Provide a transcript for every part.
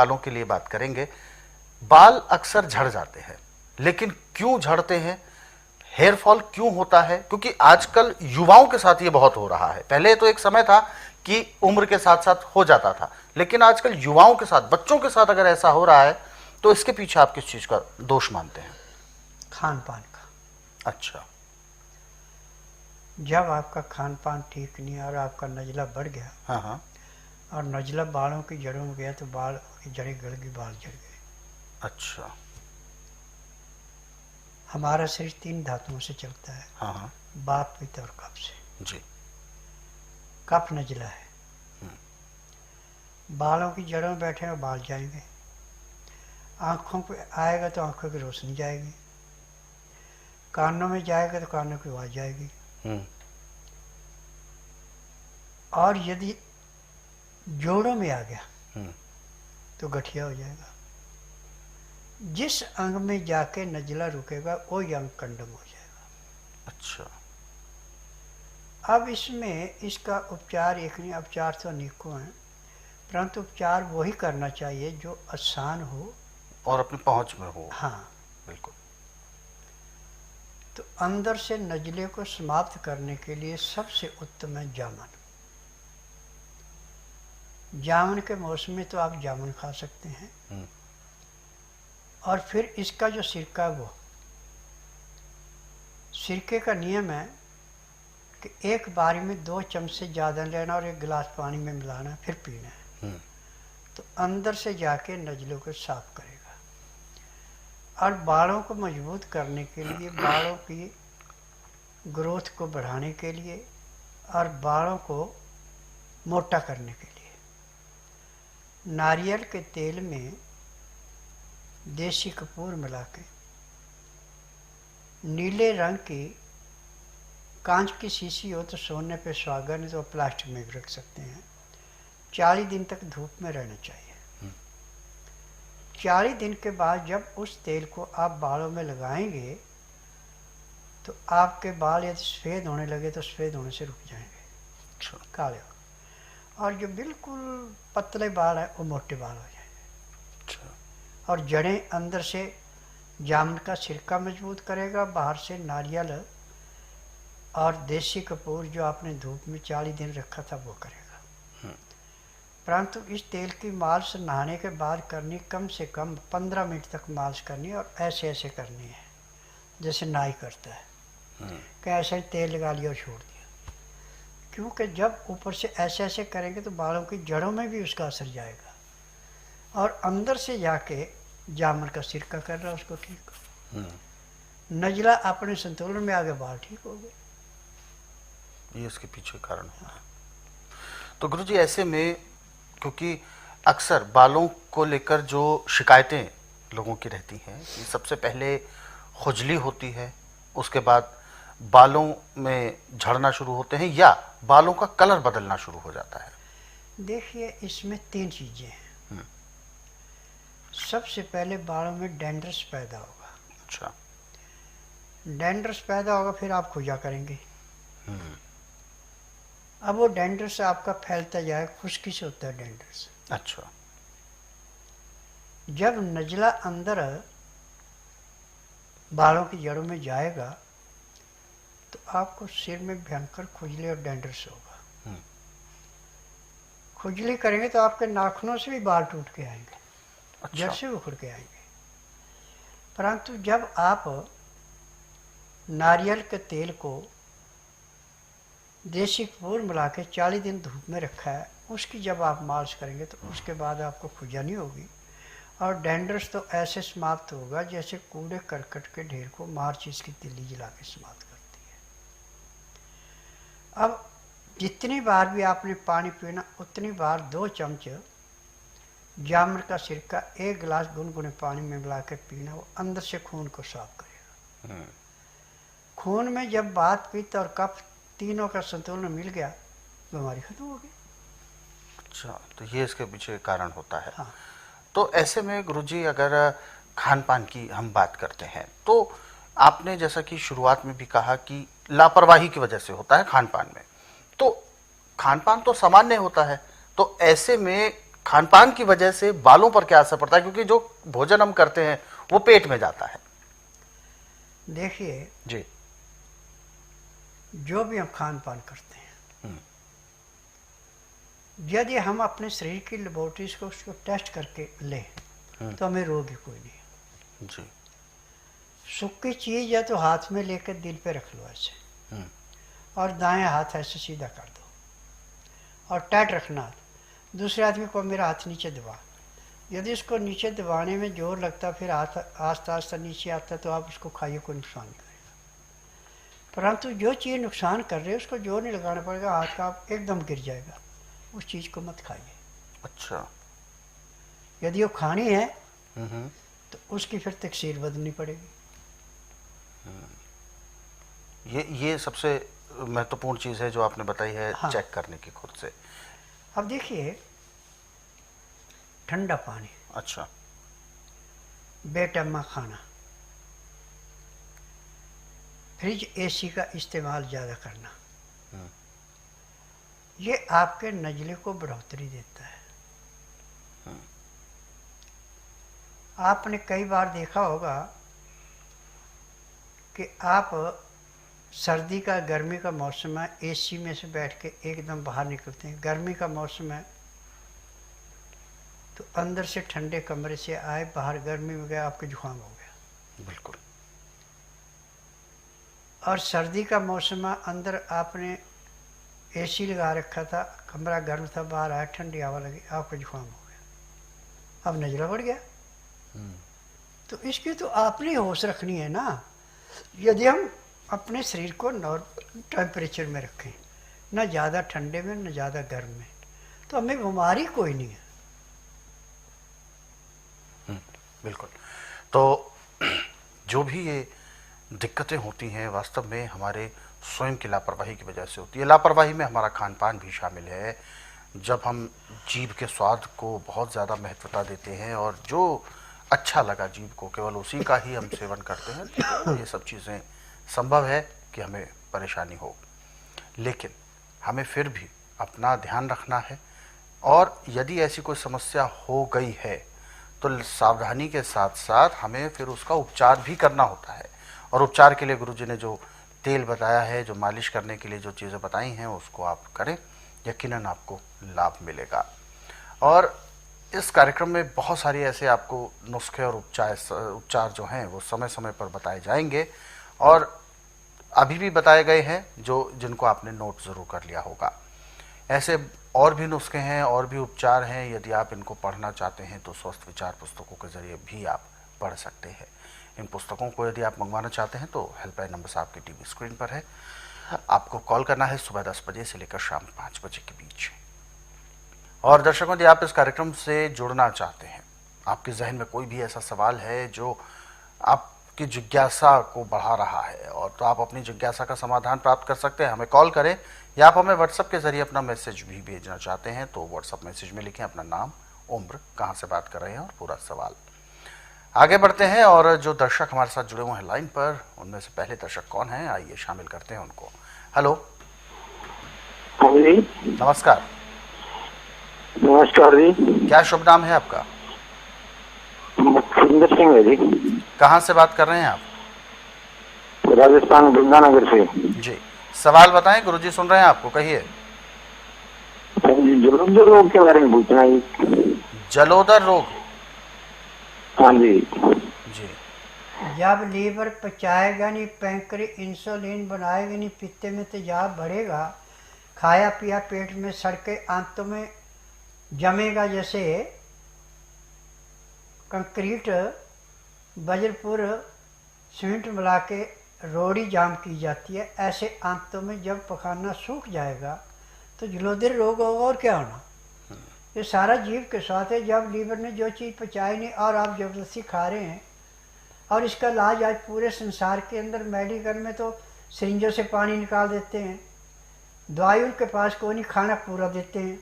बालों के लिए बात करेंगे। बाल अक्सर झड़ जाते हैं, लेकिन क्यों झड़ते हैं, हेयर फॉल क्यों होता है? क्योंकि आजकल युवाओं के साथ ये बहुत हो रहा है। पहले तो एक समय था कि उम्र के साथ साथ हो जाता था, लेकिन आजकल युवाओं के साथ, बच्चों के साथ अगर ऐसा हो रहा है तो इसके पीछे आप किस चीज का दोष मानते हैं? खान पान का। अच्छा। जब आपका खान पान ठीक नहीं और आपका नजला बढ़ गया, हाँ हाँ। और नजला बालों की जड़ों में गया तो बाल की जड़ें गड़ गई, बाल झड़ गए। अच्छा। हमारा शरीर 3 धातुओं से चलता है, हाँ हाँ। वात, पित्त और कफ से। जी। कफ नजला है, बालों की जड़ों में बैठे और बाल जाएंगे, आँखों पे आएगा तो आँखों की रोशनी जाएगी, कानों में जाएगा तो कानों की आवाज़ जाएगी, और यदि जोड़ों में आ गया तो गठिया हो जाएगा। जिस अंग में जाके नजला रुकेगा वही अंग कंडम हो जाएगा। अच्छा। अब इसमें इसका उपचार एक नहीं, उपचार तो अनेकों हैं, परंतु उपचार वही करना चाहिए जो आसान हो और अपनी पहुंच में हो। हाँ, बिल्कुल। तो अंदर से नजले को समाप्त करने के लिए सबसे उत्तम है जामुन। जामुन के मौसम में तो आप जामुन खा सकते हैं, और फिर इसका जो सिरका, वो सिरके का नियम है कि एक बारी में 2 चम्मच से ज़्यादा लेना और 1 गिलास पानी में मिलाना, फिर पीना है। तो अंदर से जाके नजलों को साफ करेगा। और बालों को मजबूत करने के लिए, बालों की ग्रोथ को बढ़ाने के लिए और बालों को मोटा करने के लिए नारियल के तेल में देसी कपूर मिला के नीले रंग की कांच की शीशी हो तो सोने पे सुहागा, नहीं तो प्लास्टिक में भी रख सकते हैं। 40 दिन तक धूप में रहना चाहिए। 40 दिन के बाद जब उस तेल को आप बालों में लगाएंगे तो आपके बाल यदि सफ़ेद होने लगे तो सफ़ेद होने से रुक जाएंगे, काले हो, और जो बिल्कुल पतले बाल है वो मोटे बाल हो जाएंगे। और जड़ें अंदर से जामुन का सिरका मजबूत करेगा, बाहर से नारियल और देसी कपूर जो आपने धूप में 40 दिन रखा था वो करेगा। परंतु इस तेल की मालिश नहाने के बाद करनी, कम से कम 15 मिनट तक मालिश करनी, और ऐसे ऐसे करनी है जैसे नाई करता है कि ऐसे ही तेल लगा लिया और छोड़ दिया। क्योंकि जब ऊपर से ऐसे ऐसे करेंगे तो बालों की जड़ों में भी उसका असर जाएगा, और अंदर से जाके जामुन का सिरका कर रहा है उसको ठीक, नजला अपने संतुलन में आ गए, बाल ठीक हो गए। ये इसके पीछे कारण होता है। तो गुरुजी, ऐसे में क्योंकि अक्सर बालों को लेकर जो शिकायतें लोगों की रहती हैं कि सबसे पहले खुजली होती है, उसके बाद बालों में झड़ना शुरू होते हैं, या बालों का कलर बदलना शुरू हो जाता है। देखिए, इसमें 3 चीजें हैं। सबसे पहले बालों में डैंड्रस पैदा होगा। अच्छा। डैंड्रस पैदा होगा, फिर आप खुजा करेंगे। अब वो डैंड्रस आपका फैलता जाएगा, खुश्की से होता है डैंड्रस। अच्छा। जब नजला अंदर बालों की जड़ों में जाएगा तो आपको सिर में भयंकर खुजली और डैंड्रस होगा। खुजली करेंगे तो आपके नाखूनों से भी बाल टूट के आएंगे। अच्छा। जड़ से उखड़ के आएंगे। परंतु जब आप नारियल के तेल को देसी कपूर मिला के 40 दिन धूप में रखा है, उसकी जब आप मालिश करेंगे तो उसके बाद आपको खुजली होगी, और डैंड्रस तो ऐसे समाप्त होगा जैसे कूड़े करकट के ढेर को माचिस की तिल्ली जला के समाप्त करती है। अब जितनी बार भी आपने पानी पीना, उतनी बार 2 चम्मच जामुन का सिरका 1 गिलास गुनगुने पानी में मिला के पीना, वो अंदर से खून को साफ करेगा। खून में जब वात, पित्त और कफ तीनों का संतुलन मिल गया, बीमारी खत्म हो गई। अच्छा, तो ये इसके पीछे कारण होता है। हाँ। तो ऐसे में गुरुजी, अगर खान पान की हम बात करते हैं तो आपने जैसा कि शुरुआत में भी कहा कि लापरवाही की वजह से होता है खान पान में, तो खान पान तो सामान्य होता है, तो ऐसे में खान पान की वजह से बालों पर क्या असर पड़ता है, क्योंकि जो भोजन हम करते हैं वो पेट में जाता है। देखिए, जी। जो भी हम खान पान करते हैं, यदि हम अपने शरीर की लेबोरेटरीज को उसको टेस्ट करके लें तो हमें रोग ही कोई नहीं। जी। सूखी चीज़ है तो हाथ में लेकर दिल पे रख लो ऐसे, और दाएं हाथ ऐसे सीधा कर दो और टाइट रखना। दूसरे आदमी को मेरा हाथ नीचे दबा, यदि उसको नीचे दबाने में जोर लगता फिर हाथ आस्ता आस्ता नीचे आता तो आप उसको खाइए, कोई नुकसान नहीं करेगा। परंतु जो चीज़ नुकसान कर रही है उसको जोर नहीं लगाना पड़ेगा, हाथ का आप एकदम गिर जाएगा, उस चीज़ को मत खाइए। अच्छा। यदि वो खानी है तो उसकी फिर तकसीर बदलनी पड़ेगी। ये सबसे महत्वपूर्ण चीज़ है जो आपने बताई है। हाँ। चेक करने की खुद से। अब देखिए, ठंडा पानी, अच्छा। बेटमा खाना, फ्रिज एसी का इस्तेमाल ज़्यादा करना, ये आपके नज़ले को बढ़ोतरी देता है। आपने कई बार देखा होगा कि आप सर्दी का गर्मी का मौसम है, एसी में से बैठ के एकदम बाहर निकलते हैं, गर्मी का मौसम है तो अंदर से ठंडे कमरे से आए, बाहर गर्मी में गए, आपके जुकाम हो गया। बिल्कुल। और सर्दी का मौसम है, अंदर आपने एसी लगा रखा था, कमरा गर्म था, बाहर आया ठंडी हवा लगी, आपको जुकाम हो गया, अब नजला बढ़ गया। तो इसकी तो आपने होश रखनी है ना। यदि हम अपने शरीर को नॉर्मल टेम्परेचर में रखें, न ज़्यादा ठंडे में न ज़्यादा गर्म में, तो हमें बीमारी कोई नहीं है। बिल्कुल। तो जो भी ये दिक्कतें होती हैं वास्तव में हमारे स्वयं की लापरवाही की वजह से होती है। लापरवाही में हमारा खान पान भी शामिल है। जब हम जीभ के स्वाद को बहुत ज़्यादा महत्वता देते हैं और जो अच्छा लगा जीभ को केवल उसी का ही हम सेवन करते हैं, तो ये सब चीज़ें संभव है कि हमें परेशानी हो। लेकिन हमें फिर भी अपना ध्यान रखना है, और यदि ऐसी कोई समस्या हो गई है तो सावधानी के साथ साथ हमें फिर उसका उपचार भी करना होता है। और उपचार के लिए गुरुजी ने जो तेल बताया है, जो मालिश करने के लिए जो चीज़ें बताई हैं, उसको आप करें, यकीनन आपको लाभ मिलेगा। और इस कार्यक्रम में बहुत सारी ऐसे आपको नुस्खे और उपचार जो हैं वो समय समय पर बताए जाएंगे, और अभी भी बताए गए हैं जिनको आपने नोट ज़रूर कर लिया होगा। ऐसे और भी नुस्खे हैं और भी उपचार हैं, यदि आप इनको पढ़ना चाहते हैं तो स्वस्थ विचार पुस्तकों के ज़रिए भी आप पढ़ सकते हैं। इन पुस्तकों को यदि आप मंगवाना चाहते हैं तो हेल्पलाइन नंबर आपकी टीवी स्क्रीन पर है। आपको कॉल करना है सुबह 10 बजे से लेकर शाम 5 बजे के बीच। और दर्शकों, यदि आप इस कार्यक्रम से जुड़ना चाहते हैं, आपके जहन में कोई भी ऐसा सवाल है जो आपकी जिज्ञासा को बढ़ा रहा है, और तो आप अपनी जिज्ञासा का समाधान प्राप्त कर सकते हैं। हमें कॉल करें, या आप हमें व्हाट्सएप के जरिए अपना मैसेज भी भेजना चाहते हैं तो व्हाट्सएप मैसेज में लिखें अपना नाम, उम्र, कहाँ से बात कर रहे हैं और पूरा सवाल। आगे बढ़ते हैं, और जो दर्शक हमारे साथ जुड़े हुए हैं लाइन पर, उनमें से पहले दर्शक कौन है, आइए शामिल करते हैं उनको। हेलो। जी नमस्कार। नमस्कार जी। क्या शुभ नाम है आपका? सुंदर सिंह है जी। कहाँ से बात कर रहे हैं आप? राजस्थान गंगानगर से। जी, सवाल बताएं, गुरुजी सुन रहे हैं आपको, कहिए। जलोदर रोग के बारे में पूछना है। जलोदर रोग? हाँ जी। जी। जब लीवर पचाएगा नहीं, पैंक्री इंसुलिन बनाएगा नहीं, पित्ते में तेजाब बढ़ेगा, खाया पिया पेट में सड़के आंतों में जमेगा, जैसे कंक्रीट बजरपुर सीमेंट मिला के रोड़ी जाम की जाती है, ऐसे आंतों में जब पखाना सूख जाएगा तो जलोदर रोग होगा। और क्या होना? ये सारा जीव के साथ है। जब लीवर ने जो चीज़ पचाई नहीं और आप ज़बरदस्ती खा रहे हैं, और इसका इलाज आज पूरे संसार के अंदर मेडिकल में तो सिरिंजों से पानी निकाल देते हैं, दवाई उनके पास कोई नहीं, खाना पूरा देते हैं।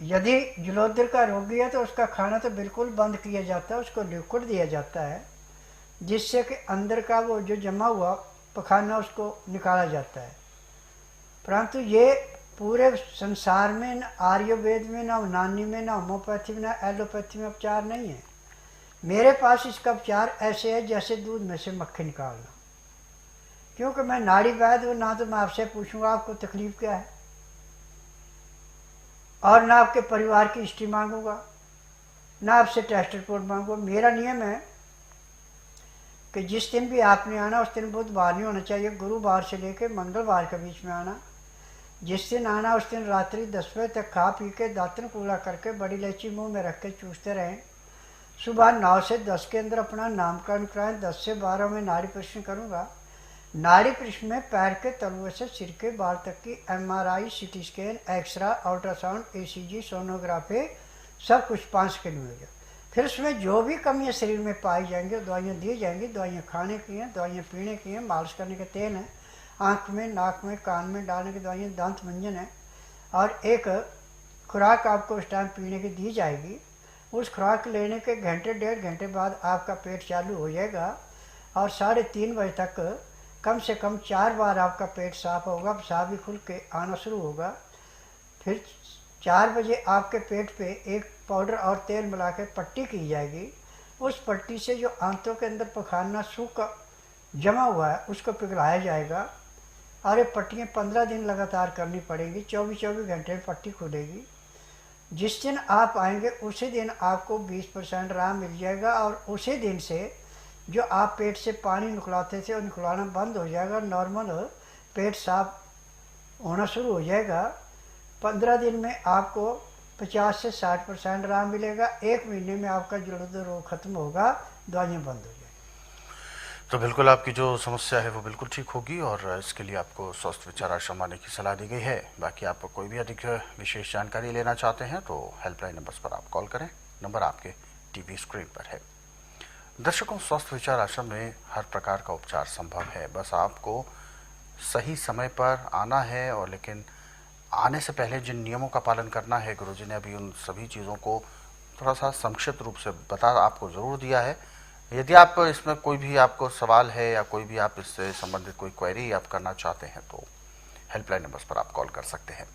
यदि जलोदर का रोगी है तो उसका खाना तो बिल्कुल बंद किया जाता है, उसको लिक्विड दिया जाता है जिससे कि अंदर का वो जो जमा हुआ पखाना उसको निकाला जाता है। परंतु ये पूरे संसार में न आयुर्वेद में, ना यूनानी में, ना होम्योपैथी में, ना एलोपैथी में उपचार नहीं है। मेरे पास इसका उपचार ऐसे है जैसे दूध में से मक्खी निकालना। क्योंकि मैं नाड़ी वैद्य हूँ, ना तो मैं आपसे पूछूंगा आपको तकलीफ क्या है, और ना आपके परिवार की हिस्ट्री मांगूंगा, ना आपसे टेस्ट रिपोर्ट मांगूंगा। मेरा नियम है कि जिस दिन भी आपने आना उस दिन बुधवार नहीं होना चाहिए, गुरुवार से लेकर मंगलवार के बीच में आना। जिस दिन आना उस दिन रात्रि 10 बजे तक खा पी के दातन कूड़ा करके बड़ी इलायची मुंह में रख के चूसते रहें। सुबह 9 से 10 के अंदर अपना नामकरण कराएं। 10 से 12 में नाड़ी परीक्षण करूँगा। नाड़ी परीक्षण में पैर के तलुए से सिर के बाल तक की MRI, CT scan, x-ray, ultrasound, ECG, sonography सब कुछ 5 के लिए होगा। फिर उसमें जो भी कमियाँ शरीर में पाई जाएंगी दवाइयाँ दी जाएंगी। दवाइयाँ खाने की हैं, दवाइयाँ पीने की हैं, मालिश करने के तेल हैं, आँख में, नाक में, कान में डालने की दवाइयाँ, दांत मंजन है, और एक खुराक आपको उस टाइम पीने की दी जाएगी। उस खुराक लेने के घंटे 1.5 घंटे बाद आपका पेट चालू हो जाएगा, और 3:30 बजे तक कम से कम 4 बार आपका पेट साफ होगा, पेशाब भी खुल के आना शुरू होगा। फिर 4 बजे आपके पेट पे एक पाउडर और तेल मिला के पट्टी की जाएगी। उस पट्टी से जो आंतों के अंदर पखाना सूखा जमा हुआ है उसको पिघलाया जाएगा, और ये पट्टियाँ 15 दिन लगातार करनी पड़ेगी। 24-24 घंटे में पट्टी खुलेगी। जिस दिन आप आएंगे उसी दिन आपको 20% आराम मिल जाएगा, और उसी दिन से जो आप पेट से पानी निकलाते थे वो निकलाना बंद हो जाएगा। नॉर्मल पेट साफ होना शुरू हो जाएगा। 15 दिन में आपको 50 से 60% आराम मिलेगा। 1 महीने में आपका जरूरत रोग खत्म होगा, दवाइयाँ बंद हो जाएगी। तो बिल्कुल आपकी जो समस्या है वो बिल्कुल ठीक होगी, और इसके लिए आपको स्वस्थ विचार आश्रम आने की सलाह दी गई है। बाकी आप कोई भी अधिक विशेष जानकारी लेना चाहते हैं तो हेल्पलाइन नंबर्स पर आप कॉल करें। नंबर आपके टीवी स्क्रीन पर है। दर्शकों, स्वस्थ विचार आश्रम में हर प्रकार का उपचार संभव है। बस आपको सही समय पर आना है, और लेकिन आने से पहले जिन नियमों का पालन करना है, गुरुजी ने अभी उन सभी चीज़ों को थोड़ा सा संक्षिप्त रूप से बता आपको ज़रूर दिया है। यदि आप इसमें कोई भी आपको सवाल है या कोई भी आप इससे संबंधित कोई क्वेरी आप करना चाहते हैं तो हेल्पलाइन नंबर्स पर आप कॉल कर सकते हैं।